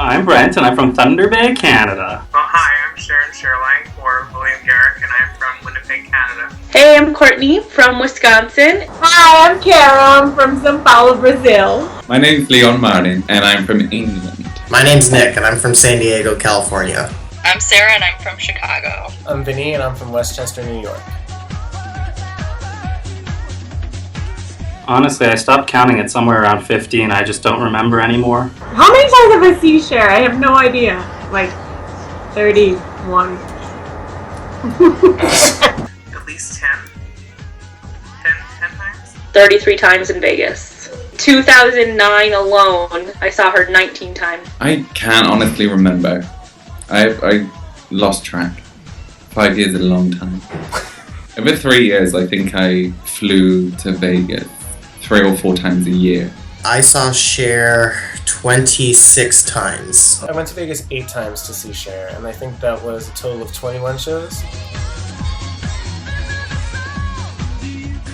I'm Brent, and I'm from Thunder Bay, Canada. Well, hi, I'm Cher or William Garrick, and I'm from Winnipeg, Canada. Hey, I'm Courtney from Wisconsin. Hi, I'm Kara. I'm from São Paulo, Brazil. My name's Leon Martin, and I'm from England. My name's Nick, and I'm from San Diego, California. I'm Sarah, and I'm from Chicago. I'm Vinny, and I'm from Westchester, New York. Honestly, I stopped counting at somewhere around 50, and I just don't remember anymore. How many times have I seen Cher? I have no idea. Like 31. At least 10 times? 33 times in Vegas. 2009 alone, I saw her 19 times. I can't honestly remember. I lost track. 5 years is a long time. Over 3 years, I think I flew to Vegas 3 or 4 times a year. I saw Cher 26 times. I went to Vegas 8 times to see Cher, and I think that was a total of 21 shows.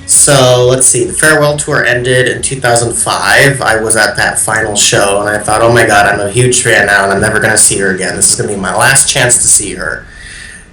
So, let's see, the farewell tour ended in 2005. I was at that final show, and I thought, oh my god, I'm a huge fan now, and I'm never going to see her again. This is going to be my last chance to see her.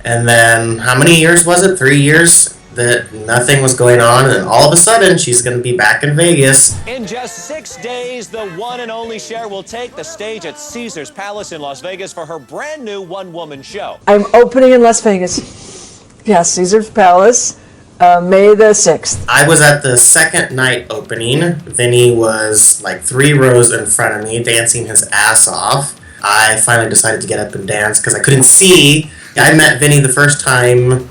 And then, how many years was it? 3 years? That nothing was going on, and all of a sudden she's going to be back in Vegas. In just 6 days, the one and only Cher will take the stage at Caesars Palace in Las Vegas for her brand new one-woman show. I'm opening in Las Vegas. Yeah, Caesars Palace, May the 6th. I was at the second night opening. Vinny was like 3 rows in front of me, dancing his ass off. I finally decided to get up and dance because I couldn't see. I met Vinny the first time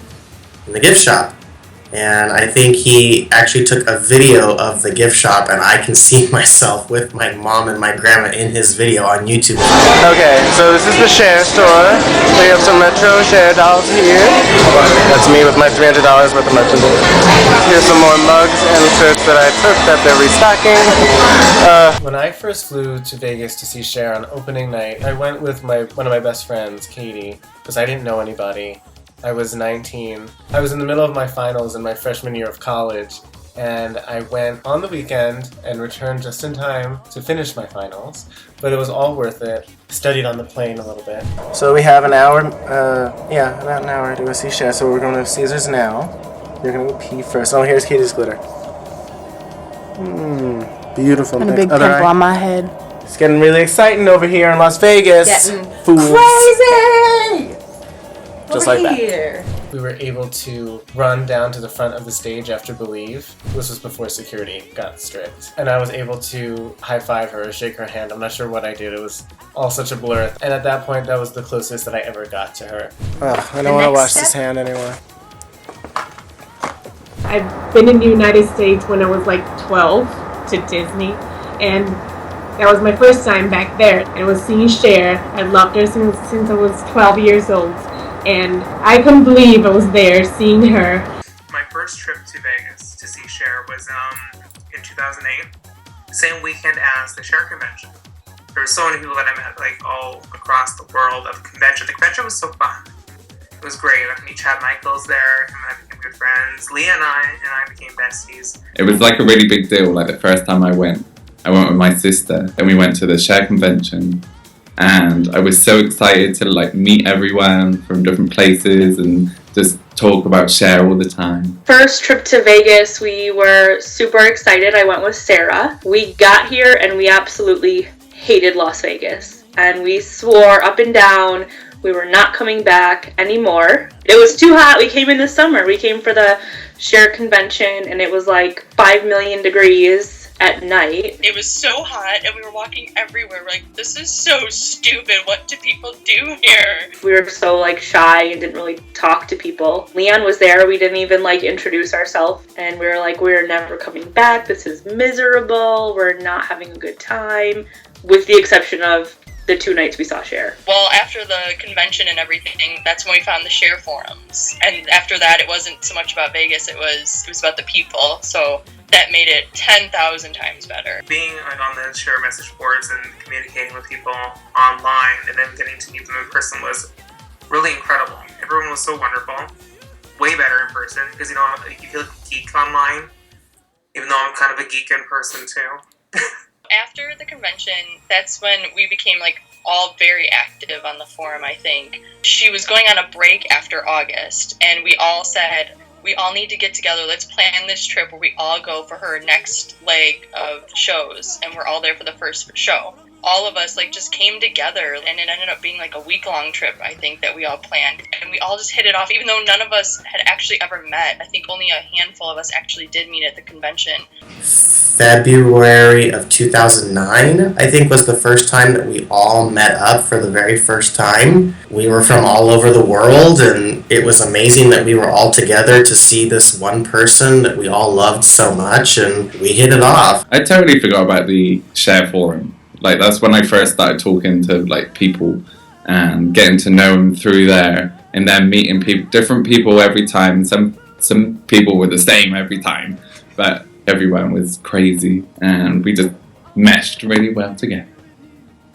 in the gift shop. And I think he actually took a video of the gift shop, and I can see myself with my mom and my grandma in his video on YouTube. Okay, so this is the Cher store. We have some retro Cher dolls here. That's me with my $300 worth of merchandise. Here's some more mugs and shirts that I took that they're restocking. When I first flew to Vegas to see Cher on opening night, I went with one of my best friends, Katie, because I didn't know anybody. I was 19. I was in the middle of my finals in my freshman year of college, and I went on the weekend and returned just in time to finish my finals, but it was all worth it. Studied on the plane a little bit. So we have an hour, about an hour to go see Cher, so we're going to Caesars now. You're going to go pee first. Oh, here's Katie's glitter. Beautiful. And a big pimple on my head. It's getting really exciting over here in Las Vegas. Getting crazy! Just like that. We were able to run down to the front of the stage after Believe. This was before security got strict. And I was able to high-five her, shake her hand. I'm not sure what I did. It was all such a blur. And at that point, that was the closest that I ever got to her. I don't want to wash this hand anymore. I've been in the United States when I was like 12 to Disney. And that was my first time back there. I was seeing Cher. I loved her since I was 12 years old. And I couldn't believe I was there seeing her. My first trip to Vegas to see Cher was in 2008, same weekend as the Cher convention. There were so many people that I met like all across the world at the convention. The convention was so fun. It was great. I meet Chad Michaels there, him and I became good friends. Leah and I became besties. It was like a really big deal. Like the first time I went with my sister, and we went to the Cher convention. And I was so excited to like meet everyone from different places and just talk about Cher all the time. First trip to Vegas, we were super excited. I went with Sarah. We got here and we absolutely hated Las Vegas. And we swore up and down we were not coming back anymore. It was too hot. We came in the summer. We came for the Cher convention and it was like 5 million degrees at night. It was so hot and we were walking everywhere. We're like, this is so stupid. What do people do here? We were so like shy and didn't really talk to people. Leon was there. We didn't even like introduce ourselves. And we were like, we're never coming back. This is miserable. We're not having a good time. With the exception of the 2 nights we saw Cher. Well, after the convention and everything, that's when we found the Cher forums. And after that, it wasn't so much about Vegas, it was about the people. So that made it 10,000 times better. Being on the Cher message boards and communicating with people online and then getting to meet them in person was really incredible. Everyone was so wonderful. Way better in person because, you feel like a geek online, even though I'm kind of a geek in person too. After the convention, that's when we became all very active on the forum, I think. She was going on a break after August, and we all said, we all need to get together. Let's plan this trip where we all go for her next leg of shows, and we're all there for the first show. All of us just came together, and it ended up being a week-long trip, I think, that we all planned. And we all just hit it off, even though none of us had actually ever met. I think only a handful of us actually did meet at the convention. February of 2009, I think, was the first time that we all met up for the very first time. We were from all over the world, and it was amazing that we were all together to see this one person that we all loved so much, and we hit it off. I totally forgot about the Cher forum. That's when I first started talking to people and getting to know them through there, and then meeting different people every time. Some people were the same every time, but everyone was crazy, and we just meshed really well together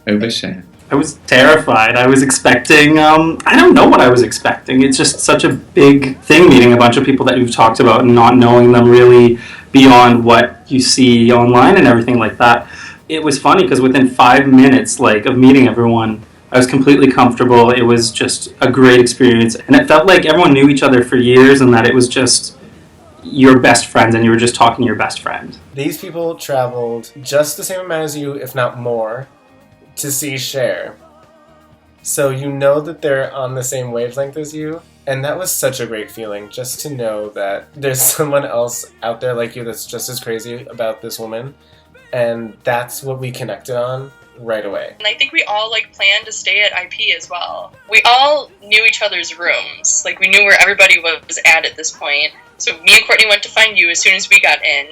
over Cher. I was terrified. I was expecting, I don't know what I was expecting. It's just such a big thing meeting a bunch of people that you've talked about and not knowing them really beyond what you see online and everything like that. It was funny because within 5 minutes of meeting everyone, I was completely comfortable. It was just a great experience. And it felt like everyone knew each other for years and that it was just your best friends and you were just talking to your best friend. These people traveled just the same amount as you, if not more, to see Cher. So you know that they're on the same wavelength as you. And that was such a great feeling, just to know that there's someone else out there like you that's just as crazy about this woman. And that's what we connected on right away. And I think we all planned to stay at IP as well. We all knew each other's rooms. We knew where everybody was at this point. So me and Courtney went to find you as soon as we got in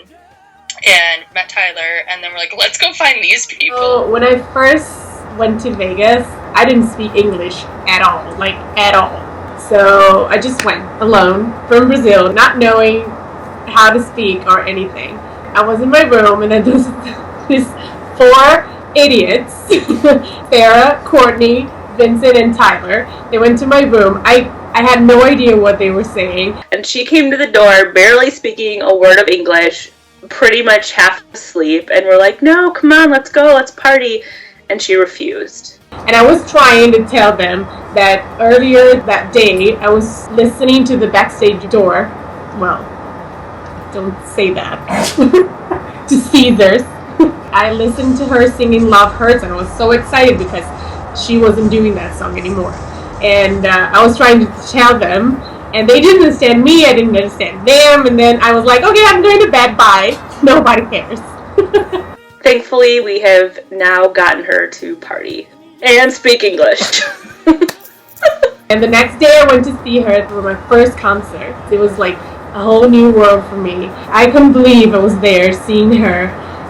and met Tyler, and then we're let's go find these people. So when I first went to Vegas, I didn't speak English at all, at all. So I just went alone from Brazil, not knowing how to speak or anything. I was in my room, and then these 4 idiots, Sarah, Courtney, Vincent, and Tyler, they went to my room. I had no idea what they were saying. And she came to the door barely speaking a word of English, pretty much half asleep, and we're no, come on, let's go, let's party. And she refused. And I was trying to tell them that earlier that day, I was listening to the backstage door. Well, don't say that. To Caesars. I listened to her singing Love Hurts, and I was so excited because she wasn't doing that song anymore. And I was trying to tell them, and they didn't understand me, I didn't understand them, and then I was okay, I'm going to bed, bye. Nobody cares. Thankfully, we have now gotten her to party and speak English. And the next day I went to see her for my first concert. It was a whole new world for me. I couldn't believe I was there seeing her.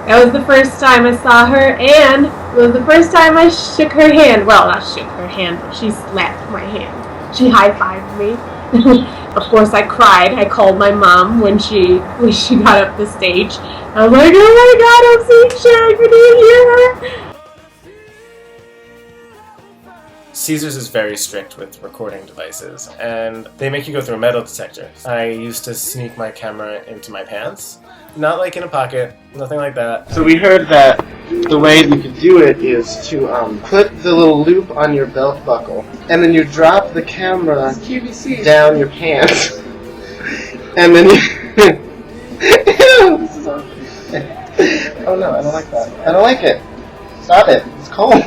That was the first time I saw her, and it was the first time I shook her hand. Well, not shook her hand, but she slapped my hand. She high-fived me. Of course, I cried. I called my mom when she got up the stage. I was oh my God, I'm seeing Cher. Can you hear her? Caesars is very strict with recording devices, and they make you go through a metal detector. I used to sneak my camera into my pants. Not in a pocket, nothing like that. So we heard that the way you could do it is to clip the little loop on your belt buckle, and then you drop the camera down your pants, and then you... This is awesome. Oh no, I don't like that. I don't like it. Stop it. It's cold.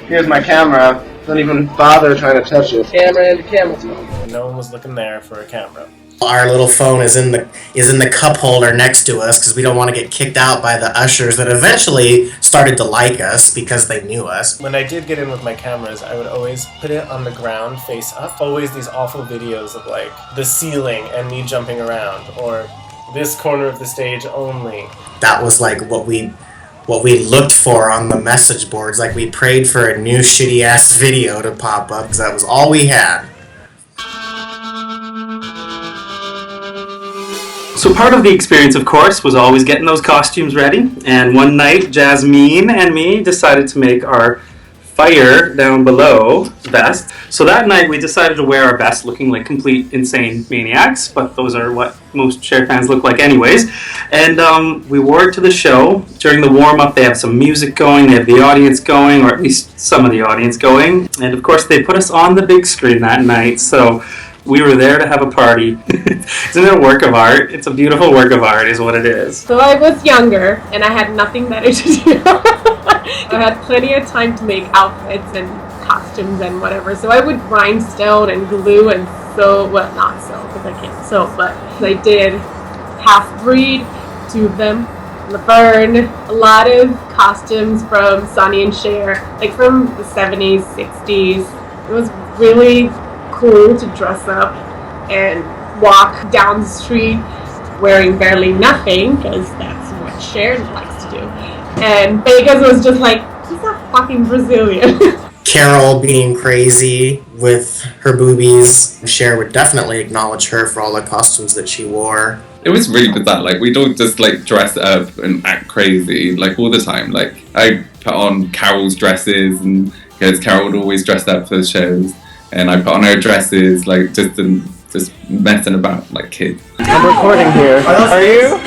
Here's my camera. Don't even bother trying to touch it. Camera and the camera. No one was looking there for a camera. Our little phone is in the cup holder next to us because we don't want to get kicked out by the ushers that eventually started to like us because they knew us. When I did get in with my cameras, I would always put it on the ground face up. Always these awful videos of the ceiling and me jumping around, or this corner of the stage only. That was what what we looked for on the message boards. Like, we prayed for a new shitty ass video to pop up because that was all we had. So part of the experience, of course, was always getting those costumes ready. And one night, Jasmine and me decided to make our fire down below vest. So that night, we decided to wear our best, looking like complete insane maniacs. But those are what most Cher fans look like anyways. And we wore it to the show. During the warm-up, they have some music going. They have the audience going, or at least some of the audience going. And of course, they put us on the big screen that night. So we were there to have a party. Isn't it a work of art? It's a beautiful work of art is what it is. So I was younger and I had nothing better to do. I had plenty of time to make outfits and costumes and whatever. So I would rhinestone and glue and sew, well, not sew because I can't sew, but I did half-breed, two of them, Laverne, a lot of costumes from Sonny and Cher, like from the 70s, 60s. It was really cool to dress up and walk down the street wearing barely nothing, because that's what Cher likes to do. And Vegas was just like, he's not fucking Brazilian. Carol being crazy with her boobies. Cher would definitely acknowledge her for all the costumes that she wore. It was really bizarre. Like, we don't just like dress up and act crazy like all the time. Like, I put on Carol's dresses, and because Carol would always dress up for the shows, and I put on her dresses, like just messing about like kids. I'm recording here. Are you?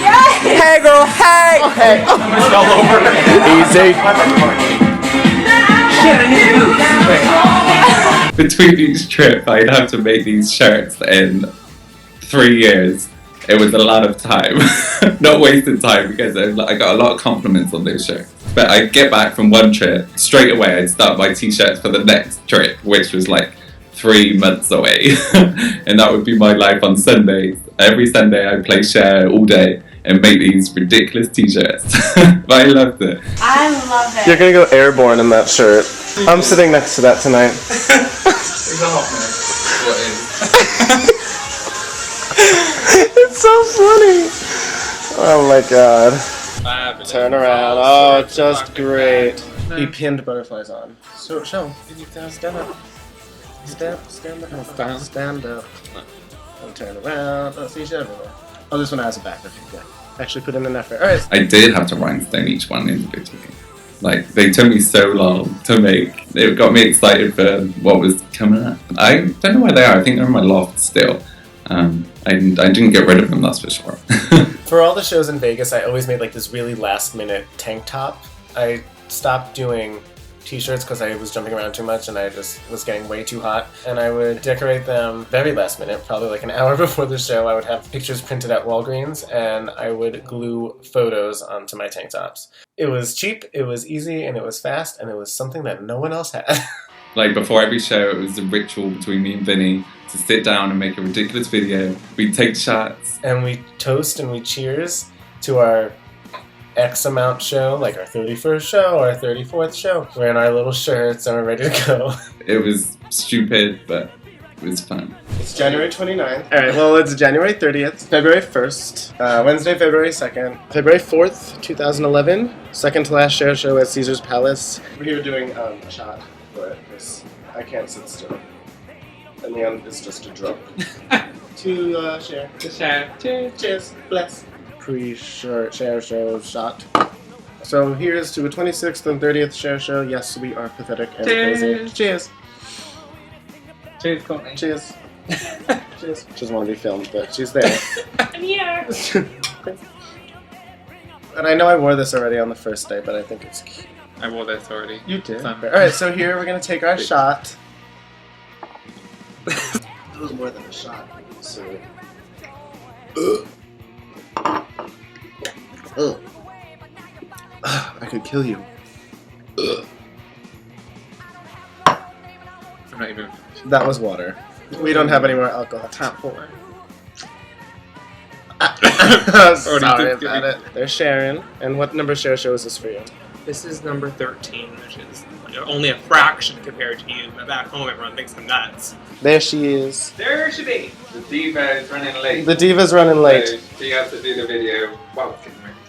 Hey girl, hey! Okay. It's all over. Easy. Between each trip, I'd have to make these shirts in 3 years. It was a lot of time. Not wasted time, because I got a lot of compliments on those shirts. But I'd get back from one trip, straight away I'd start my t-shirts for the next trip, which was like 3 months away. And that would be my life on Sundays. Every Sunday I'd play Cher all day and make these ridiculous t-shirts. But I loved it. I love it. You're gonna go airborne in that shirt. I'm sitting next to that tonight. It's so funny. Oh my god. Turn around. Oh, just great. He pinned butterflies on. So show. Stand up. Stand up. Stand up. And turn around. Oh, see, shit everywhere. Oh, this one has a back. Okay, good. Actually put in an effort. Alright. I did have to rhinestone each one individually. Like, they took me so long to make. It got me excited for what was coming up. I don't know where they are. I think they're in my loft still. I didn't get rid of them, that's for sure. For all the shows in Vegas, I always made like this really last minute tank top. I stopped doing t-shirts because I was jumping around too much and I just was getting way too hot. And I would decorate them very last minute, probably like an hour before the show. I would have pictures printed at Walgreens and I would glue photos onto my tank tops. It was cheap, it was easy, and it was fast, and it was something that no one else had. Like, before every show, it was a ritual between me and Vinny to sit down and make a ridiculous video. We'd take shots. And we toast and we cheers to our X amount show, like our 31st show, our 34th show. We're in our little shirts and we're ready to go. It was stupid, but it was fun. It's January 29th. Alright, well, it's January 30th, February 1st, Wednesday, February 2nd, February 4th, 2011, second to last Cher show at Caesar's Palace. We're here doing a shot for it, because I can't sit still. And the end is just a drop. To Cher. To Cher. Cheers. Bless. Pre-Cher show shot. So here's to a 26th and 30th Cher show. Yes, we are pathetic and crazy. Cheers. Cheers, Courtney. Cheers. Cheers. She doesn't want to be filmed, but she's there. I'm here. And I know I wore this already on the first day, but I think it's cute. I wore this already. You did. Alright, so here we're going to take our shot. It was more than a shot. So. I could kill you. I'm not even. That was water. We don't have any more alcohol. Tap water. Sorry about it. They're Sharon. And what number Cher show is this for you? This is number 13, which is only a fraction compared to you, but back home everyone thinks I'm nuts. There she is. There she be. The diva is running late. The diva's running late. So she has to do the video. Wow.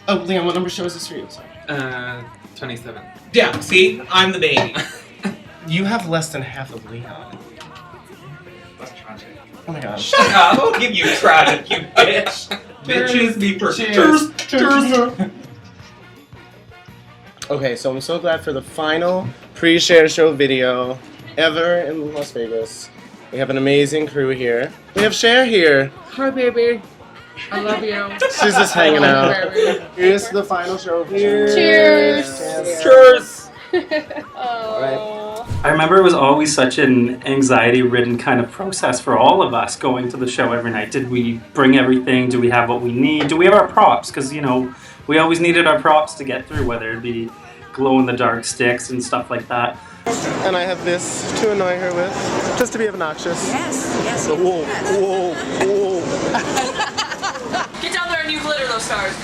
Oh, Leon, what number show is this for you? Sorry. 27. Yeah, see? I'm the baby. You have less than half of Leon. That's tragic. Oh my god. Shut up! I'll give you tragic, you bitch. Bitches be for cheers. Okay, so I'm so glad for the final pre-share show video ever in Las Vegas. We have an amazing crew here. We have Cher here. Hi, baby. I love you. She's just hanging I love out. you, baby. Here's the final show. Cheers. Cheers. Cheers. Oh. I remember it was always such an anxiety-ridden kind of process for all of us going to the show every night. Did we bring everything? Do we have what we need? Do we have our props? Because, you know, we always needed our props to get through, whether it be glow-in-the-dark sticks and stuff like that. And I have this to annoy her with, just to be obnoxious. Yes. Whoa, whoa, whoa. Get down there and you glitter those stars.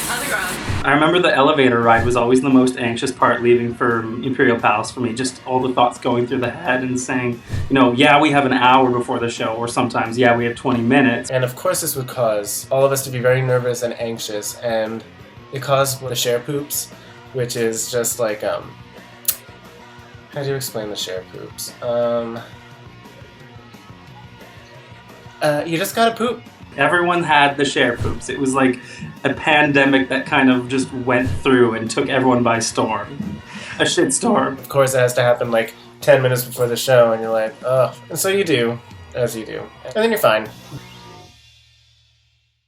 On the ground. I remember the elevator ride was always the most anxious part leaving for Imperial Palace for me. Just all the thoughts going through the head and saying, you know, yeah, we have an hour before the show, or sometimes, yeah, we have 20 minutes. And of course this would cause all of us to be very nervous and anxious, and it caused the Cher poops, which is just like, how do you explain the Cher poops? You just gotta poop. Everyone had the Cher poops. It was like a pandemic that kind of just went through and took everyone by storm. A shitstorm. Of course it has to happen like 10 minutes before the show, and you're like, ugh. And so you do, as you do. And then you're fine.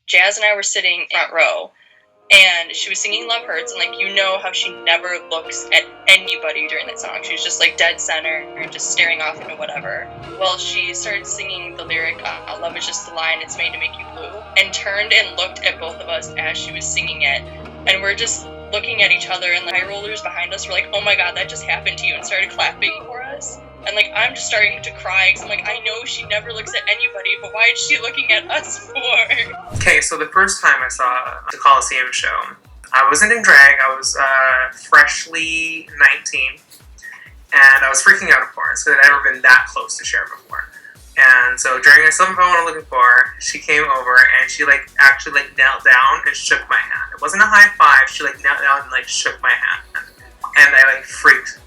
Jazz and I were sitting front row, and she was singing Love Hurts, and like, you know how she never looks at anybody during that song. She was just like dead center and just staring off into whatever. Well, she started singing the lyric, love is just a line, it's made to make you blue, and turned and looked at both of us as she was singing it, and we're just looking at each other, and the high rollers behind us were like, oh my god, that just happened to you, and started clapping for us. And like, I'm just starting to cry, because I'm like, I know she never looks at anybody, but why is she looking at us for? Okay, so the first time I saw the Coliseum show, I wasn't in drag. I was freshly 19, and I was freaking out, of course, because I'd never been that close to Cher before. And so during Something I Want to Looking For, she came over and she actually knelt down and shook my hand. It wasn't a high five. She knelt down and shook my hand, and I freaked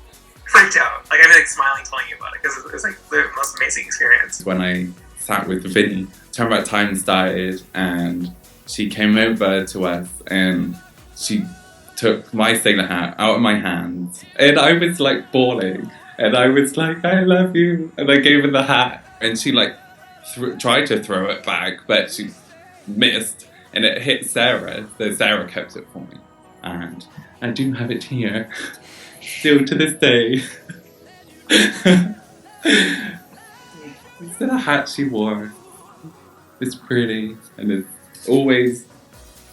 out. Like, I'm smiling telling you about it because it was the most amazing experience. When I sat with Vinny, Turn Back Time started, and she came over to us and she took my sailor hat out of my hands, and I was bawling, and I was like, I love you, and I gave her the hat, and she tried to throw it back, but she missed, and it hit Sarah, so Sarah kept it for me, and I do have it here, still to this day. It's a hat she wore. It's pretty, and it's always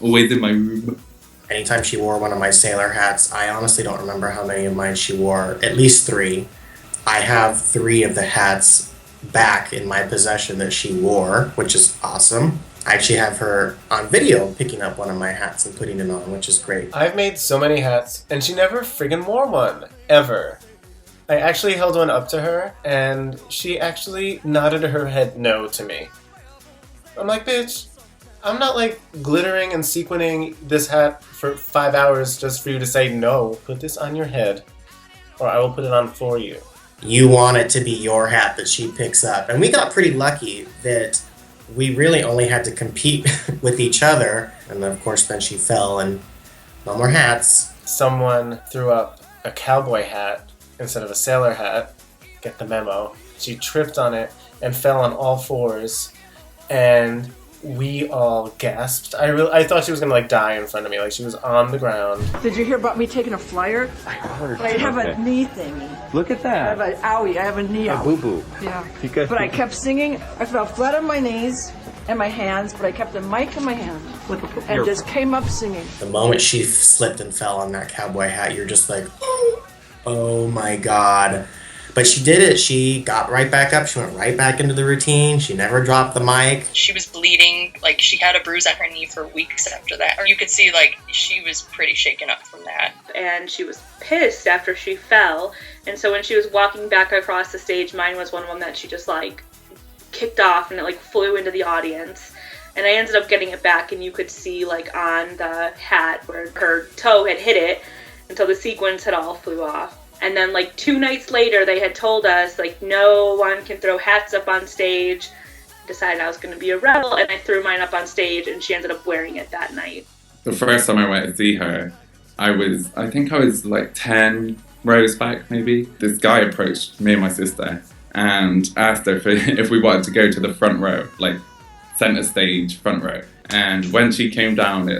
in my room. Anytime she wore one of my sailor hats, I honestly don't remember how many of mine she wore. At least 3. I have 3 of the hats back in my possession that she wore, which is awesome. I actually have her on video picking up one of my hats and putting it on, which is great. I've made so many hats, and she never friggin' wore one. Ever. I actually held one up to her, and she actually nodded her head no to me. I'm like, bitch, I'm not glittering and sequining this hat for 5 hours just for you to say no. Put this on your head, or I will put it on for you. You want it to be your hat that she picks up. And we got pretty lucky that we really only had to compete with each other. And then, of course, then she fell and no more hats. Someone threw up a cowboy hat instead of a sailor hat. Get the memo. She tripped on it and fell on all 4s. And we all gasped. I thought she was gonna die in front of me. She was on the ground. Did you hear about me taking a flyer? I heard. But I have a knee thingy. Look at I that. have an owie. I have a knee A owie. boo-boo. Yeah. You got- But I kept singing. I fell flat on my knees and my hands, but I kept the mic in my hand and just came up singing. The moment she slipped and fell on that cowboy hat, you're just like, oh my god. But she did it. She got right back up. She went right back into the routine. She never dropped the mic. She was bleeding. She had a bruise on her knee for weeks after that. Or you could see, she was pretty shaken up from that. And she was pissed after she fell. And so when she was walking back across the stage, mine was one of them that she just, kicked off and it, flew into the audience. And I ended up getting it back, and you could see like on the hat where her toe had hit it until the sequins had all flew off. And then like 2 nights later, they had told us like no one can throw hats up on stage. Decided I was going to be a rebel, and I threw mine up on stage, and she ended up wearing it that night. The first time I went to see her, I think I was like 10 rows back maybe. This guy approached me and my sister and asked her if we wanted to go to the front row, like center stage, front row. And when she came down,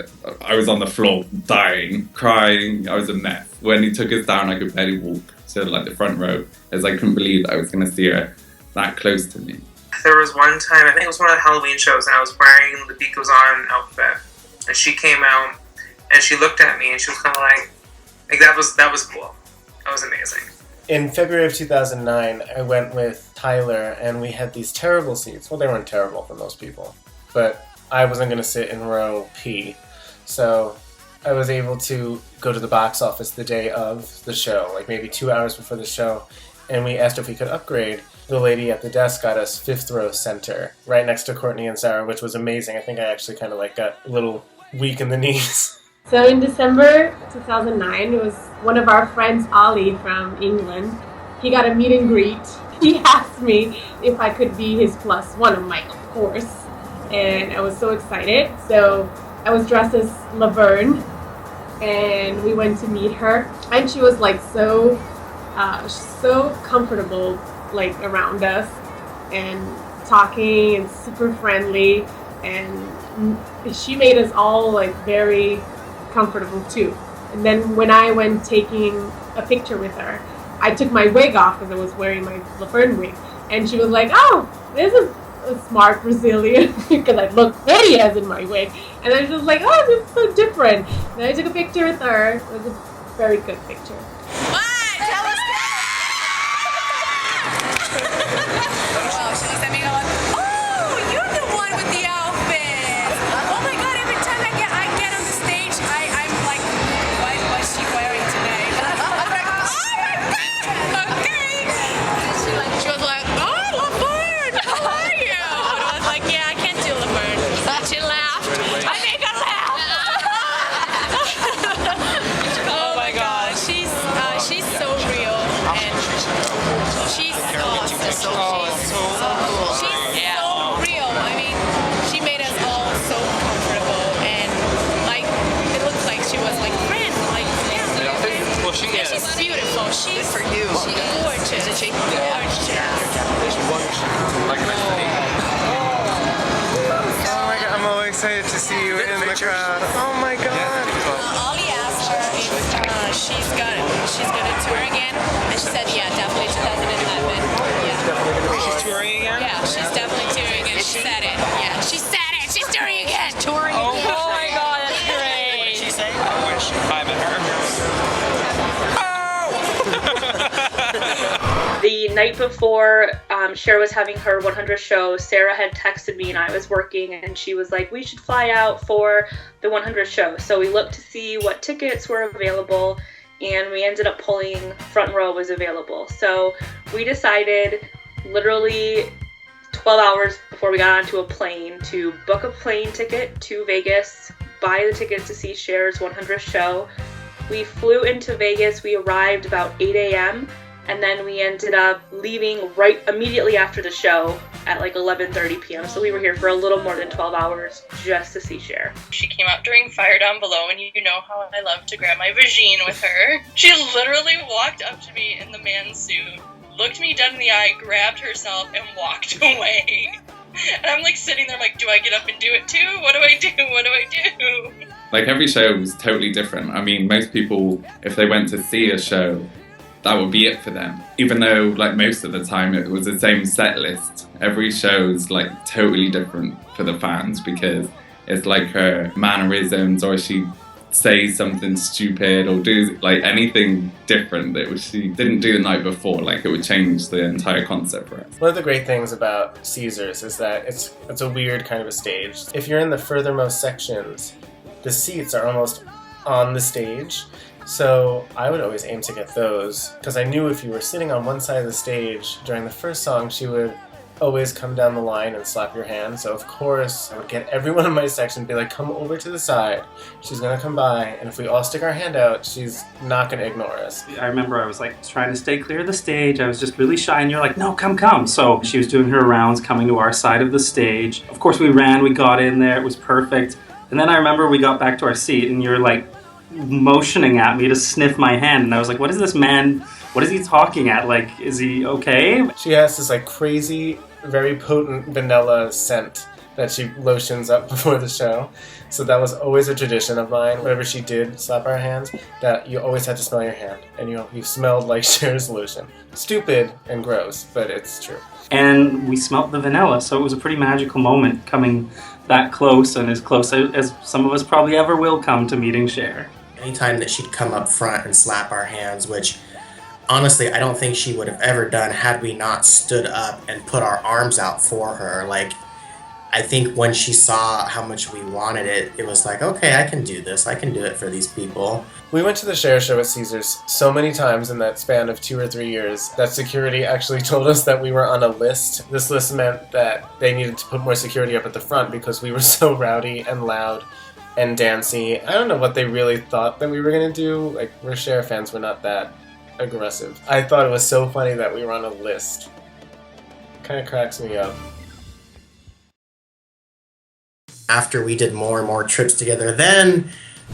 I was on the floor, dying, crying. I was a mess. When he took us down, I could barely walk to like the front row, as I couldn't believe that I was going to see her that close to me. There was one time, I think it was one of the Halloween shows, and I was wearing the Beat Goes On outfit, and she came out, and she looked at me, and she was kind of like that was cool. That was amazing. In February of 2009, I went with Tyler, and we had these terrible seats. Well, they weren't terrible for most people, but I wasn't going to sit in row P, so I was able to go to the box office the day of the show, like maybe 2 hours before the show, and we asked if we could upgrade. The lady at the desk got us 5th row center, right next to Courtney and Sarah, which was amazing. I think I actually kind of like got a little weak in the knees. So in December 2009, it was one of our friends, Ollie from England. He got a meet and greet. He asked me if I could be his +1. I'm like, of course. And I was so excited. So I was dressed as Laverne, and we went to meet her. And she was like so comfortable, like around us and talking and super friendly, and she made us all like very comfortable too. And then when I went taking a picture with her, I took my wig off because I was wearing my Laverne wig, and she was like, oh, this is a smart Brazilian because I look hideous in my wig, and I was just like, oh, this is so different. And I took a picture with her. It was a very good picture. She looks at me going, oh, you're the one with the outfit. Oh my God, every time I get on the stage, I'm like, what's she wearing today? I'm like, oh my God, okay. She was like, oh, Laverne, how are you? And I was like, yeah, I can't do Laverne. And she laughed. I make her laugh. Oh my God, she's so real, and she's so cool. She's so real. I mean, she made us all so comfortable, and like it looks like she was like friend, like Well, she is. she's beautiful. She's for you. She's gorgeous. Isn't she? Gorgeous. Oh my God, I'm all excited to see you in the crowd. Oh my God. Ollie asked her if she's gonna tour again, and she said, yeah, definitely 2011. Yeah. She's touring again? Yeah, she's definitely touring again. She said it. Yeah, she said it. She's touring again. Touring Oh, again. oh my God, that's great. What did she say? I wish I met her. The night before Cher was having her 100th show, Sarah had texted me, and I was working, and she was like, we should fly out for the 100th show. So we looked to see what tickets were available, and we ended up pulling front row was available. So we decided literally 12 hours before we got onto a plane to book a plane ticket to Vegas, buy the tickets to see Cher's 100th show. We flew into Vegas. We arrived about 8 a.m. and then we ended up leaving right immediately after the show at like 11:30 p.m. So we were here for a little more than 12 hours just to see Cher. She came out during Fire Down Below, and you know how I love to grab my vagine with her. She literally walked up to me in the man's suit, looked me dead in the eye, grabbed herself, and walked away. And I'm like sitting there like, do I get up and do it too? What do I do? What do I do? Like every show was totally different. I mean, most people, if they went to see a show, that would be it for them. Even though like most of the time it was the same set list, every show's like totally different for the fans because it's like her mannerisms, or she says something stupid or do like anything different that she didn't do the night before. Like it would change the entire concept for us. One of the great things about Caesars is that it's a weird kind of a stage. If you're in the furthermost sections, the seats are almost on the stage. So I would always aim to get those because I knew if you were sitting on one side of the stage during the first song, she would always come down the line and slap your hand. So of course I would get everyone in my section to be like, come over to the side. She's gonna come by, and if we all stick our hand out, she's not gonna ignore us. I remember I was like trying to stay clear of the stage. I was just really shy, and you're like, no, come. So she was doing her rounds, coming to our side of the stage. Of course we ran, we got in there, it was perfect. And then I remember we got back to our seat, and you're like motioning at me to sniff my hand, and I was like, what is this man, what is he talking at? Like, is he okay? She has this like crazy, very potent vanilla scent that she lotions up before the show. So that was always a tradition of mine. Whenever she did slap our hands, that you always had to smell your hand. And you smelled like Cher's lotion. Stupid and gross, but it's true. And we smelt the vanilla, so it was a pretty magical moment coming that close, and as close as some of us probably ever will come to meeting Cher. Anytime that she'd come up front and slap our hands, which honestly I don't think she would have ever done had we not stood up and put our arms out for her. Like, I think when she saw how much we wanted it, it was like, okay, I can do this. I can do it for these people. We went to the Cher show at Caesars so many times in that span of 2 or 3 years that security actually told us that we were on a list. This list meant that they needed to put more security up at the front because we were so rowdy and loud and dancey. I don't know what they really thought that we were going to do. Like, we're Cher fans, we're not that aggressive. I thought it was so funny that we were on a list. Kind of cracks me up. After we did more and more trips together, then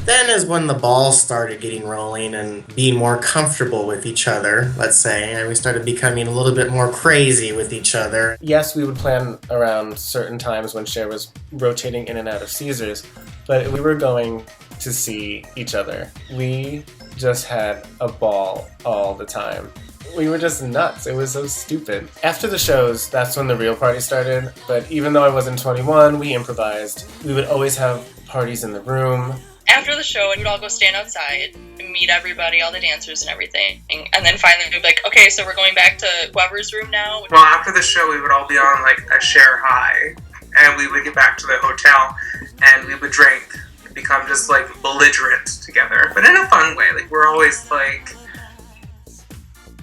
is when the balls started getting rolling and being more comfortable with each other, let's say, and we started becoming a little bit more crazy with each other. Yes, we would plan around certain times when Cher was rotating in and out of Caesars, but we were going to see each other. We just had a ball all the time. We were just nuts. It was so stupid. After the shows, that's when the real party started. But even though I wasn't 21, we improvised. We would always have parties in the room. After the show, we'd all go stand outside and meet everybody, all the dancers and everything. And then finally we'd be like, okay, so we're going back to whoever's room now. Well, after the show, we would all be on like a Cher high, and we would get back to the hotel, and we would drink and become just like belligerent together, but in a fun way. Like, we're always like,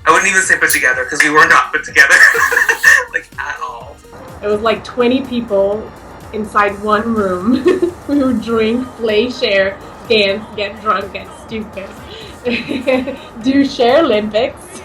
I wouldn't even say put together, because we were not put together, like, at all. It was like 20 people inside one room. We would drink, play Cher, dance, get drunk, get stupid. Do Cher Olympics.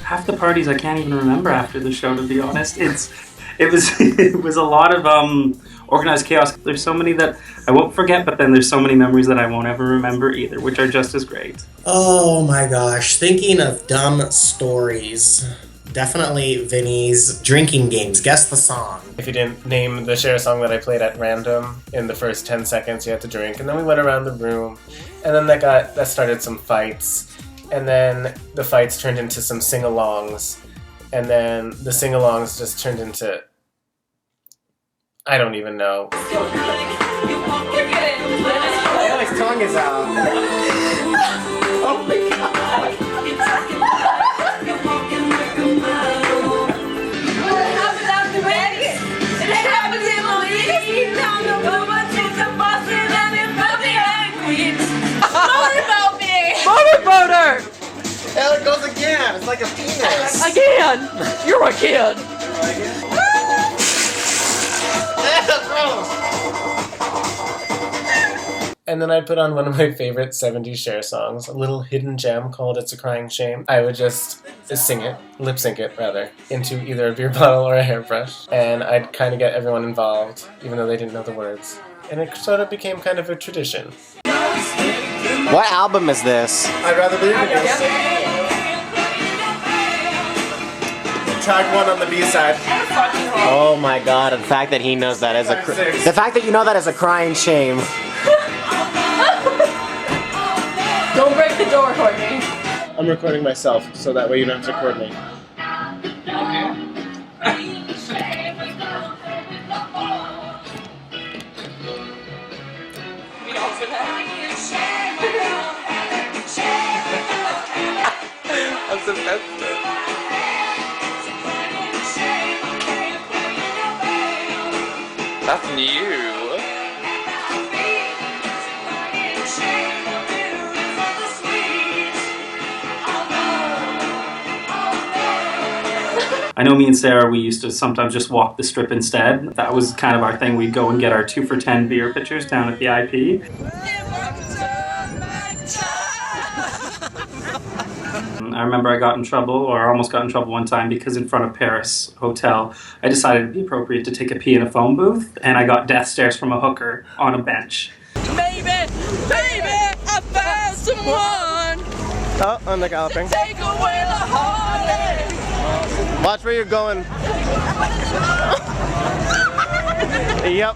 Half the parties I can't even remember after the show, to be honest. It was a lot of organized chaos. There's so many that I won't forget, but then there's so many memories that I won't ever remember either, which are just as great. Oh my gosh, thinking of dumb stories. Definitely Vinny's drinking games. Guess the song. If you didn't name the Cher song that I played at random, in the first 10 seconds you had to drink, and then we went around the room, and then that started some fights, and then the fights turned into some sing-alongs, and then the sing-alongs just turned into, I don't even know. His tongue is out. Oh my god. What happened after Vegas? It happened in Louisiana, down the river to the Boston and in Buckingham Queens. Motorboat me! Motorboater! There it goes again. It's like a penis. Again! You're a kid! And then I'd put on one of my favorite 70s Cher songs, a little hidden gem called It's a Crying Shame. I would just sing it, lip sync it rather, into either a beer bottle or a hairbrush. And I'd kind of get everyone involved, even though they didn't know the words. And it sort of became kind of a tradition. What album is this? I'd rather believe in you. Track 1 on the B-side. Oh my god, the fact that he knows that as the fact that you know that as a crying shame. Go Don't break the door, Courtney. I'm recording myself, so that way you don't have to record me. That's the best. That's new. I know me and Sarah, we used to sometimes just walk the strip instead. That was kind of our thing. We'd go and get our 2 for $10 beer pitchers down at the IP. I remember I got in trouble, or almost got in trouble one time, because in front of Paris Hotel, I decided it'd be appropriate to take a pee in a phone booth, and I got death stares from a hooker on a bench. Baby, I found someone. Oh, I'm the galloping. Take away the heartache. Watch where you're going. Yep.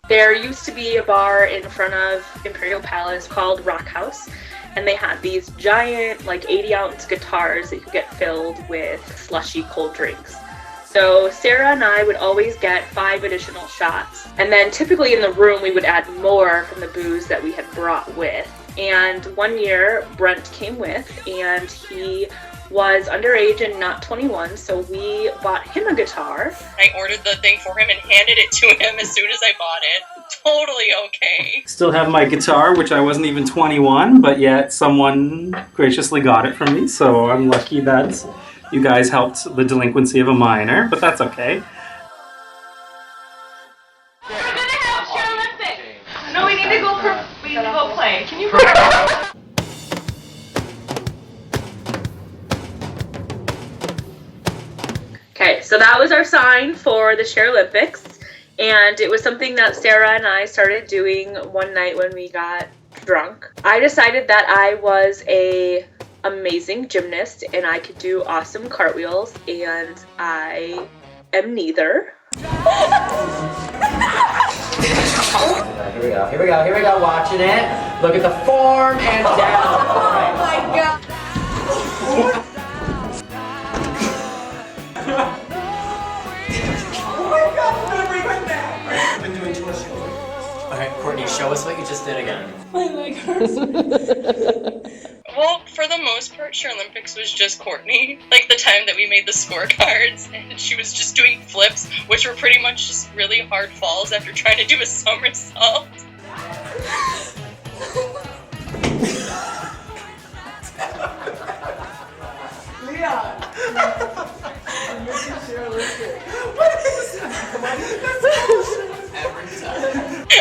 There used to be a bar in front of Imperial Palace called Rock House, and they had these giant, like 80-ounce guitars that you could get filled with slushy cold drinks. So Sarah and I would always get 5 additional shots, and then typically in the room we would add more from the booze that we had brought with. And one year Brent came with, and he was underage and not 21, so we bought him a guitar. I ordered the thing for him and handed it to him as soon as I bought it. Totally okay. Still have my guitar, which I wasn't even 21, but yet someone graciously got it from me, so I'm lucky that you guys helped the delinquency of a minor, but that's okay. We're gonna have Cher Olympics. No, we need to go play. Can you Okay, so that was our sign for the Cher Olympics, and it was something that Sarah and I started doing one night when we got drunk. I decided that I was a amazing gymnast and I could do awesome cartwheels, and I am neither. Here we go, watching it. Look at the form and down. Oh my god. Alright, Courtney, show us what you just did again. My leg hurts. Well, for the most part, Cher Olympics was just Courtney. Like the time that we made the scorecards, and she was just doing flips, which were pretty much just really hard falls after trying to do a somersault. Leon.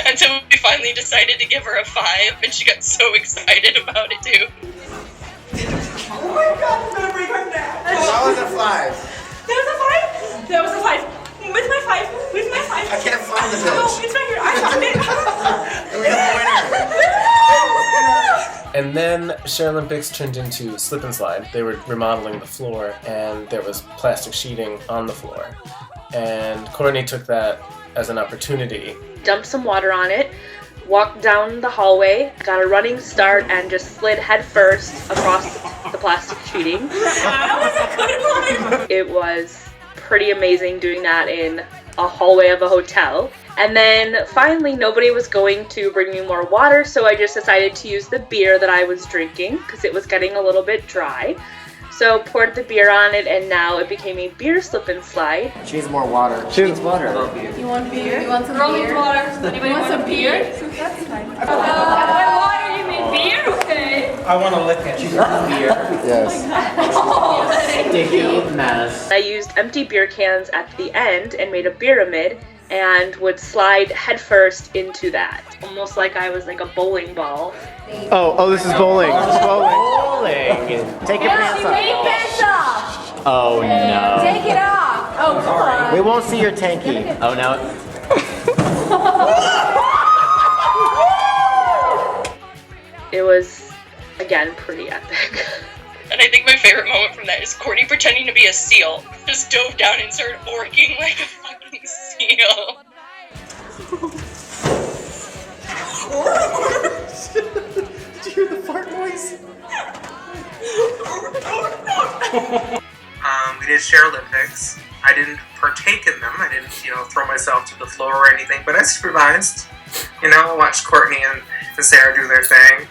Until we finally decided to give her a 5, and she got so excited about it too. Oh my god, I'm gonna break my neck. That was a 5. There was a 5? There was a 5. With my 5. With my 5. I can't find the bitch. Oh, it's right here. I found it. And we have a winner. And then Cher Olympics turned into slip and slide. They were remodeling the floor, and there was plastic sheeting on the floor. And Courtney took that as an opportunity. Dumped some water on it, walked down the hallway, got a running start, and just slid headfirst across the plastic sheeting. It was pretty amazing doing that in a hallway of a hotel. And then finally nobody was going to bring me more water, so I just decided to use the beer that I was drinking because it was getting a little bit dry. So poured the beer on it, and now it became a beer slip and slide. She needs more water. She needs water. You want beer? You want some beer? Water. Anybody want some beer? That's fine. By water, you mean beer? Okay. I want to lick it. She's got beer. Yes. Sticky mess. I used empty beer cans at the end and made a pyramid and would slide headfirst into that. Almost like I was like a bowling ball. Oh, this is bowling. This is bowling. Bowling. Take your pants off. Take pants off. Oh no. Take it off. Oh, come on. We won't see your tanky. Oh no. It was, again, pretty epic. And I think my favorite moment from that is Courtney pretending to be a seal. Just dove down and started orking like a fucking seal. Did you hear the fart? We did Cher Olympics. I didn't partake in them. I didn't, throw myself to the floor or anything, but I supervised. I watched Courtney and Sarah do their thing.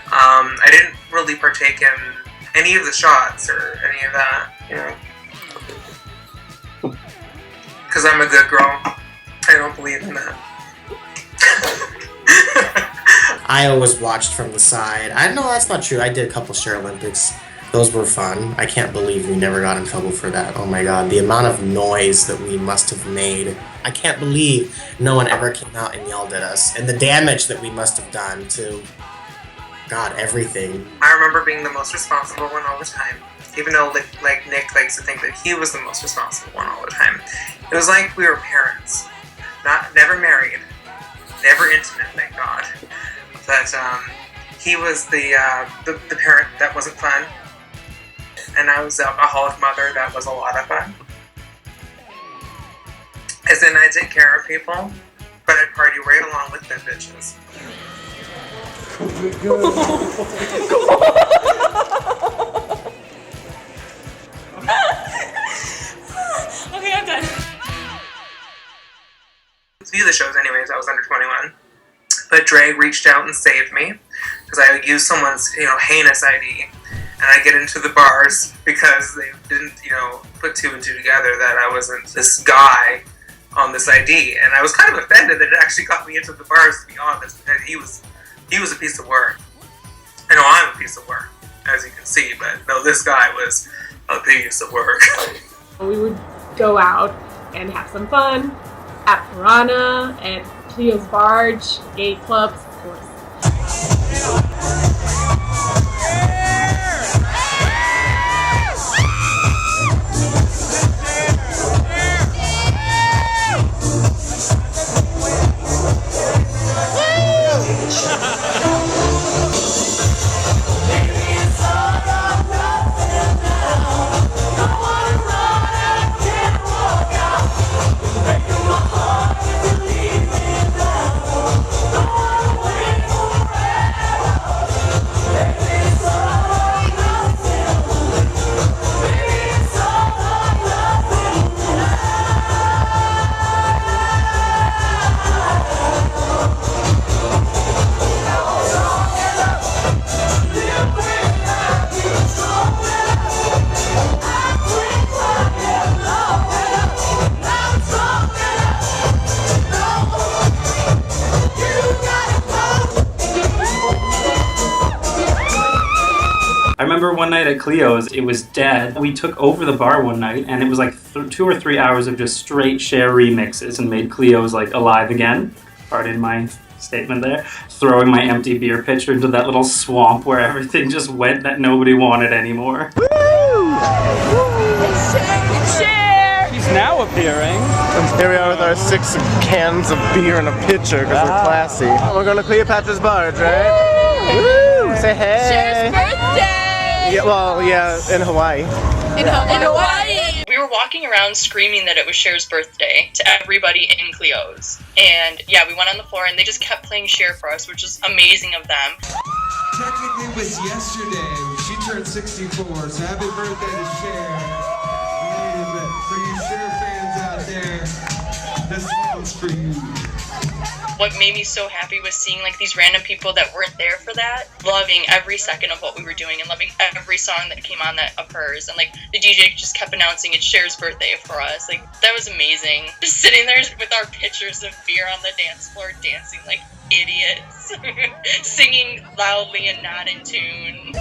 I didn't really partake in any of the shots or any of that, because I'm a good girl. I don't believe in that. I always watched from the side. I know that's not true. I did a couple Cher Olympics. Those were fun. I can't believe we never got in trouble for that. Oh my god, the amount of noise that we must have made. I can't believe no one ever came out and yelled at us. And the damage that we must have done to, God, everything. I remember being the most responsible one all the time. Even though Nick likes to think that he was the most responsible one all the time. It was like we were parents. Never married. Never intimate, thank God. But he was the parent that wasn't fun. And I was the alcoholic mother that was a lot of fun. As in, I take care of people, but I party right along with them bitches. Okay, I'm done. To do the shows anyways, I was under 21. But Drag reached out and saved me, because I used someone's, heinous ID. And I get into the bars because they didn't, put two and two together that I wasn't this guy on this ID. And I was kind of offended that it actually got me into the bars, to be honest. And he was a piece of work. I know I'm a piece of work, as you can see, but no, this guy was a piece of work. We would go out and have some fun at Piranha, at Cleo's Barge, gay clubs, of course. I remember one night at Cleo's, it was dead. We took over the bar one night, and it was like 2 or 3 hours of just straight Cher remixes, and made Cleo's alive again. Pardon my statement there. Throwing my empty beer pitcher into that little swamp where everything just went that nobody wanted anymore. Woo! Cher! He's now appearing. And here we are with our 6 cans of beer in a pitcher because we're classy. Oh, we're going to Cleopatra's Barge, right? Woo! Say hey! Cher's birthday! Yeah, well, yeah, in Hawaii. In Hawaii! We were walking around screaming that it was Cher's birthday to everybody in Cleo's. And yeah, we went on the floor and they just kept playing Cher for us, which was amazing of them. Technically it was yesterday. She turned 64, so happy birthday to Cher. And for you Cher fans out there, this one's for you. What made me so happy was seeing these random people that weren't there for that, loving every second of what we were doing and loving every song that came on of hers. And the DJ just kept announcing it's Cher's birthday for us. That was amazing. Just sitting there with our pitchers of beer on the dance floor, dancing like idiots, singing loudly and not in tune.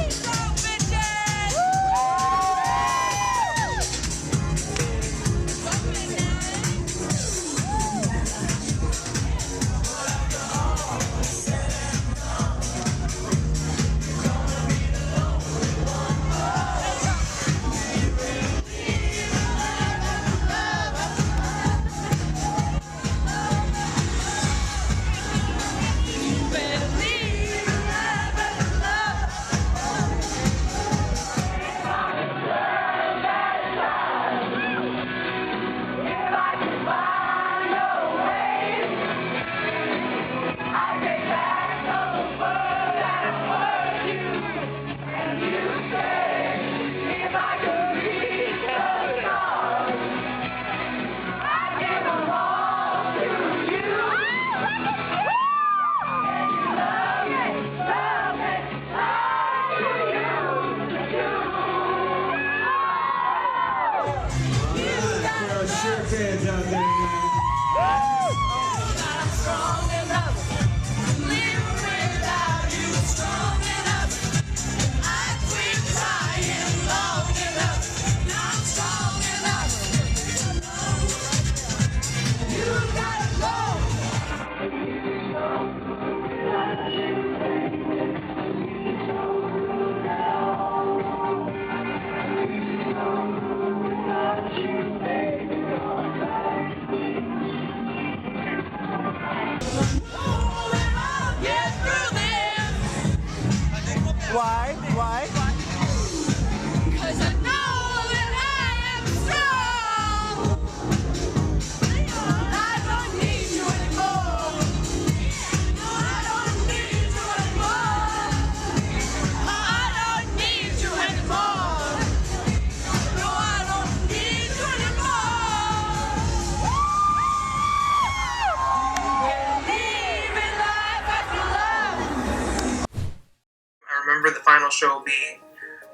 show be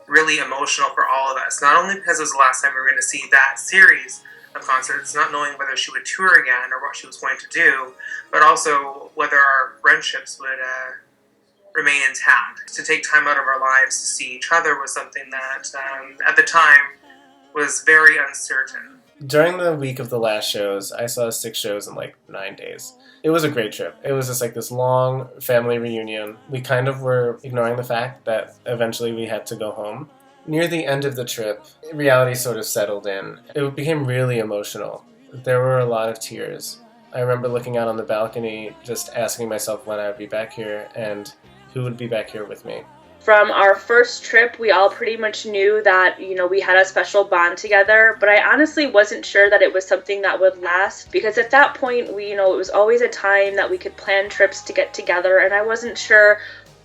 really emotional for all of us. Not only because it was the last time we were going to see that series of concerts, not knowing whether she would tour again or what she was going to do, but also whether our friendships would remain intact. To take time out of our lives to see each other was something that, at the time, was very uncertain. During the week of the last shows, I saw 6 shows in like 9 days. It was a great trip. It was just like this long family reunion. We kind of were ignoring the fact that eventually we had to go home. Near the end of the trip, reality sort of settled in. It became really emotional. There were a lot of tears. I remember looking out on the balcony, just asking myself when I would be back here and who would be back here with me. From our first trip, we all pretty much knew that, we had a special bond together, but I honestly wasn't sure that it was something that would last, because at that point, it was always a time that we could plan trips to get together, and I wasn't sure,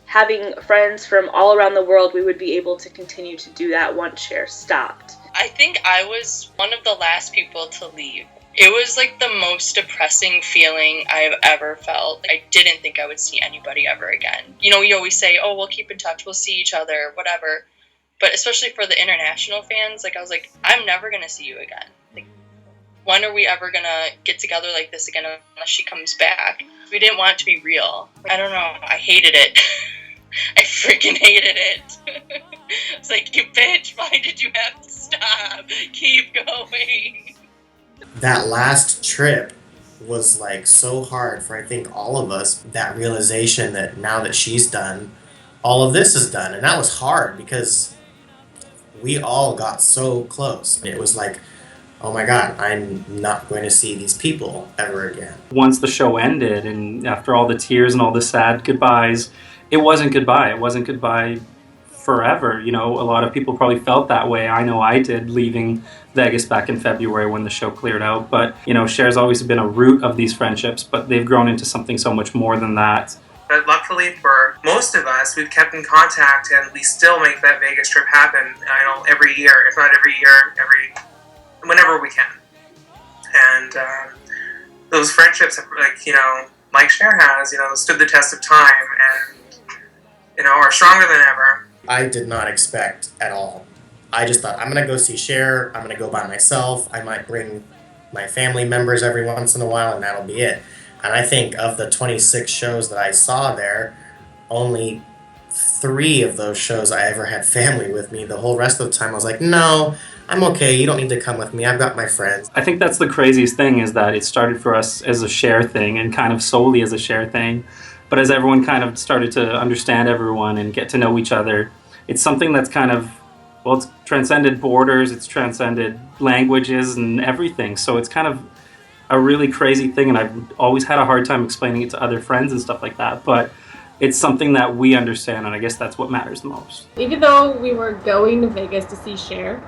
having friends from all around the world, we would be able to continue to do that once Cher stopped. I think I was one of the last people to leave. It was like the most depressing feeling I've ever felt. I didn't think I would see anybody ever again. You always say, oh, we'll keep in touch, we'll see each other, whatever. But especially for the international fans, I was like, I'm never going to see you again. When are we ever going to get together like this again unless she comes back? We didn't want it to be real. I don't know. I hated it. I freaking hated it. It's like, you bitch, why did you have to stop? Keep going. That last trip was so hard for I think all of us. That realization that now that she's done, all of this is done. And that was hard because we all got so close. It was like, oh my God, I'm not going to see these people ever again. Once the show ended and after all the tears and all the sad goodbyes, it wasn't goodbye. It wasn't goodbye forever. A lot of people probably felt that way. I know I did, leaving Vegas back in February when the show cleared out. But, Cher's always been a root of these friendships, but they've grown into something so much more than that. But luckily for most of us, we've kept in contact and we still make that Vegas trip happen, every year, if not every year, whenever we can. And those friendships, like Cher has, stood the test of time and, are stronger than ever. I did not expect at all. I just thought, I'm going to go see Cher, I'm going to go by myself, I might bring my family members every once in a while, and that'll be it. And I think of the 26 shows that I saw there, only 3 of those shows I ever had family with me. The whole rest of the time I was like, no, I'm okay, you don't need to come with me, I've got my friends. I think that's the craziest thing, is that it started for us as a Cher thing and kind of solely as a Cher thing. But as everyone kind of started to understand everyone and get to know each other, it's something that's kind of, it's transcended borders, it's transcended languages and everything. So it's kind of a really crazy thing, and I've always had a hard time explaining it to other friends and stuff like that. But it's something that we understand, and I guess that's what matters the most. Even though we were going to Vegas to see Cher,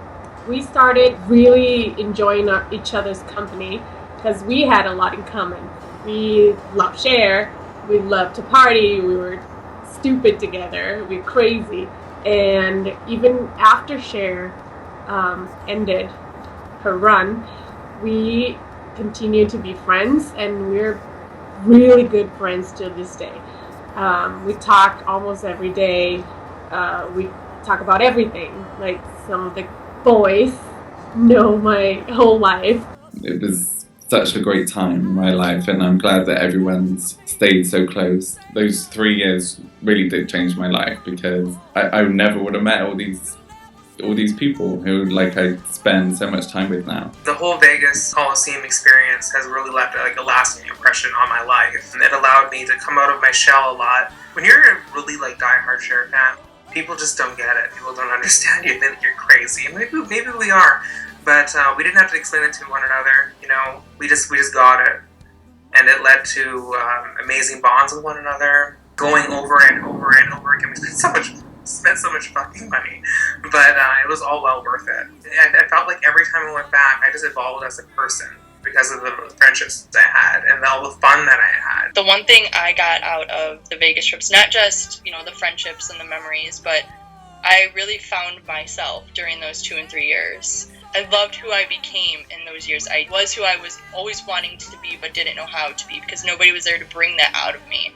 we started really enjoying each other's company because we had a lot in common. We love Cher. We loved to party, we were stupid together, we were crazy. And even after Cher ended her run, we continued to be friends, and we're really good friends to this day. We talk almost every day. We talk about everything. Like, some of the boys know my whole life. It was such a great time in my life, and I'm glad that everyone's stayed so close. Those 3 years really did change my life, because I never would have met all these people who I spend so much time with now. The whole Vegas Coliseum experience has really left a lasting impression on my life, and it allowed me to come out of my shell a lot. When you're a really diehard Cher fan, people just don't get it. People don't understand you. They think you're crazy. And maybe we are. But we didn't have to explain it to one another, we just got it. And it led to amazing bonds with one another, going over and over and over again. We spent so much fucking money, but it was all well worth it. I felt like every time I went back, I just evolved as a person because of the friendships I had and all the fun that I had. The one thing I got out of the Vegas trips, not just, the friendships and the memories, but I really found myself during those 2 and 3 years. I loved who I became in those years. I was who I was always wanting to be but didn't know how to be, because nobody was there to bring that out of me.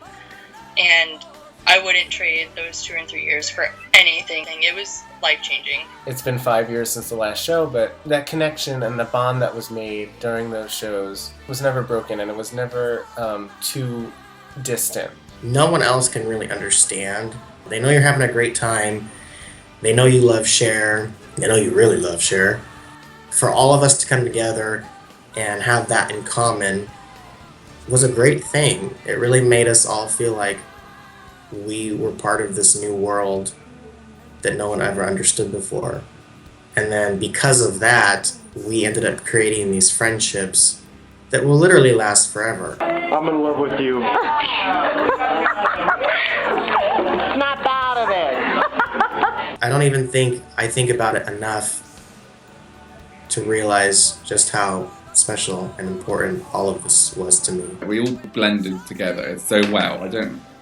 And I wouldn't trade those 2 and 3 years for anything. It was life-changing. It's been 5 years since the last show, but that connection and the bond that was made during those shows was never broken, and it was never too distant. No one else can really understand. They know you're having a great time. They know you love Cher. They know you really love Cher. For all of us to come together and have that in common was a great thing. It really made us all feel like we were part of this new world that no one ever understood before. And then because of that, we ended up creating these friendships that will literally last forever. I'm in love with you. Snap out of it. I don't even think I think about it enough to realize just how special and important all of this was to me. We all blended together so well.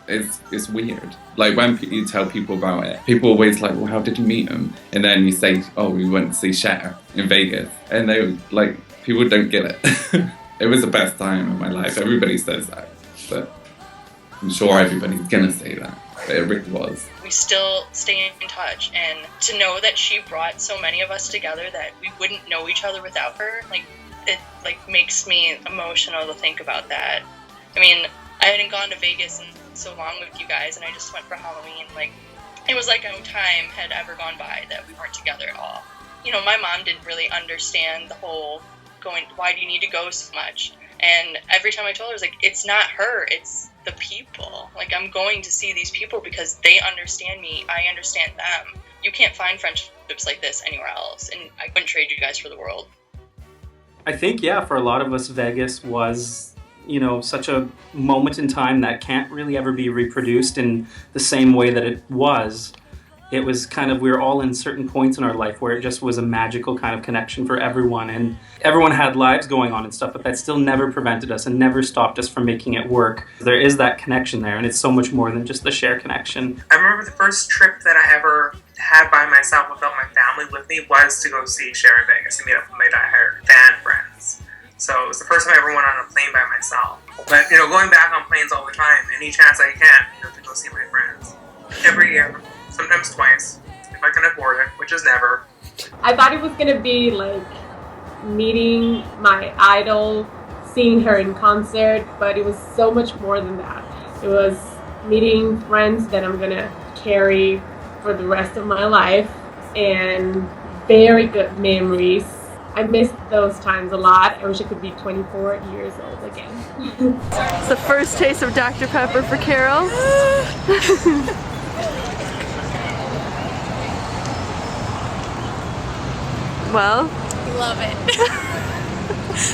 It's weird. Like when you tell people about it, people are always like, well, how did you meet him? And then you say, oh, we went to see Cher in Vegas. And they like, people don't get it. It was the best time of my life. Everybody says that, but I'm sure everybody's gonna say that, but it really was. We still stay in touch, and to know that she brought so many of us together that we wouldn't know each other without her, it makes me emotional to think about that. I mean, I hadn't gone to Vegas in so long with you guys, and I just went for Halloween. It was like no time had ever gone by that we weren't together at all. You know, my mom didn't really understand the whole why do you need to go so much? And every time I told her, I was like, it's not her, it's the people. Like, I'm going to see these people because they understand me, I understand them. You can't find friendships like this anywhere else, and I wouldn't trade you guys for the world. I think, yeah, for a lot of us, Vegas was, such a moment in time that can't really ever be reproduced in the same way that it was. It was kind of, we were all in certain points in our life where it just was a magical kind of connection for everyone. And everyone had lives going on and stuff, but that still never prevented us and never stopped us from making it work. There is that connection there, and it's so much more than just the Cher connection. I remember the first trip that I ever had by myself without my family with me was to go see Cher in Vegas and meet up with my diehard fan friends. So it was the first time I ever went on a plane by myself. But, going back on planes all the time, any chance I can, to go see my friends. Every year. Sometimes twice, if I can afford it, which is never. I thought it was gonna be like meeting my idol, seeing her in concert, but it was so much more than that. It was meeting friends that I'm gonna carry for the rest of my life, and very good memories. I missed those times a lot. I wish I could be 24 years old again. It's the first taste of Dr. Pepper for Carol. Well, Love it.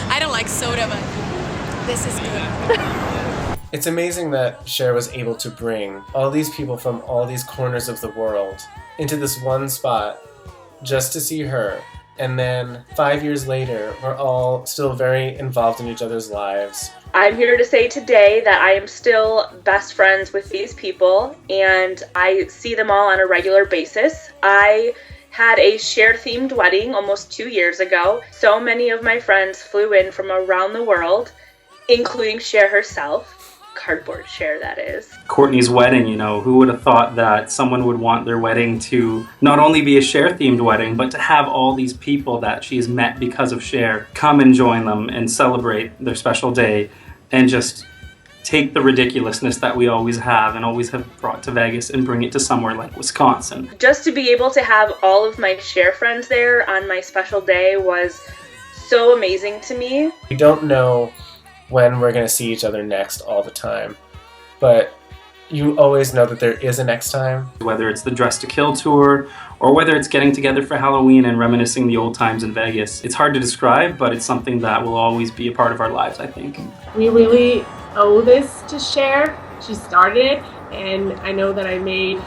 I don't like soda, but this is good. it's amazing that Cher was able to bring all these people from all these corners of the world into this one spot just to see her. And then 5 years later, we're all still very involved in each other's lives. I'm here to say today that I am still best friends with these people, and I see them all on a regular basis. I had a Cher-themed wedding almost 2 years ago. So many of my friends flew in from around the world, including Cher herself. Cardboard Cher, that is. Courtney's wedding, who would have thought that someone would want their wedding to not only be a Cher-themed wedding, but to have all these people that she's met because of Cher come and join them and celebrate their special day and just take the ridiculousness that we always have and always have brought to Vegas and bring it to somewhere like Wisconsin. Just to be able to have all of my Cher friends there on my special day was so amazing to me. We don't know when we're going to see each other next all the time, but you always know that there is a next time. Whether it's the Dress to Kill tour or whether it's getting together for Halloween and reminiscing the old times in Vegas. It's hard to describe, but it's something that will always be a part of our lives, I think. We really owe this to Cher. She started it, and I know that I made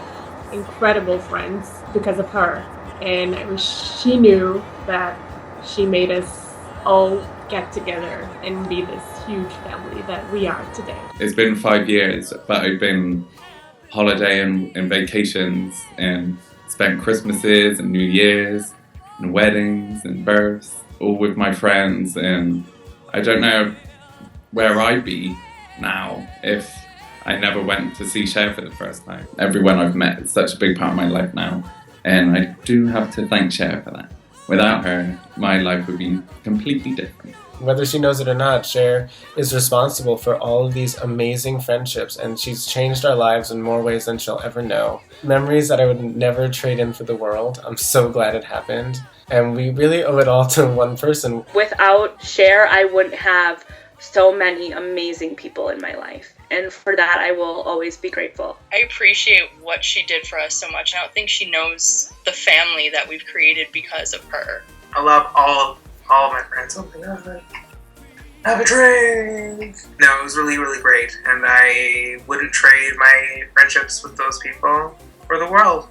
incredible friends because of her. And I wish she knew that she made us all get together and be this huge family that we are today. It's been 5 years, but I've been holidaying and vacations and spent Christmases and New Year's and weddings and births, all with my friends, and I don't know where I'd be now if I never went to see Cher for the first time. Everyone I've met is such a big part of my life now, and I do have to thank Cher for that. Without her, my life would be completely different. Whether she knows it or not, Cher is responsible for all of these amazing friendships, and she's changed our lives in more ways than she'll ever know. Memories that I would never trade in for the world. I'm so glad it happened, and we really owe it all to one person. Without Cher, I wouldn't have so many amazing people in my life, and for that I will always be grateful. I appreciate what she did for us so much. I don't think she knows the family that we've created because of her. I love all of my friends. Oh my god. Have a drink! No, it was really, really great. And I wouldn't trade my friendships with those people for the world.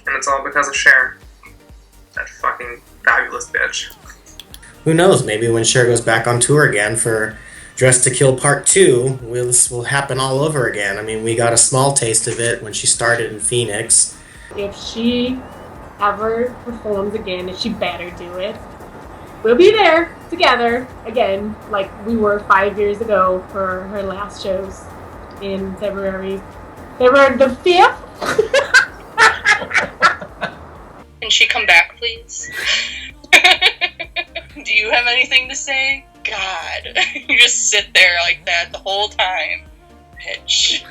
And it's all because of Cher. That fucking fabulous bitch. Who knows, maybe when Cher goes back on tour again for Dress to Kill Part 2, this will happen all over again. I mean, we got a small taste of it when she started in Phoenix. If she ever performs again, if she better do it, we'll be there together again, like we were 5 years ago for her last shows in February. February the 5th? Can she come back, please? Do you have anything to say? God, you just sit there like that the whole time. Bitch.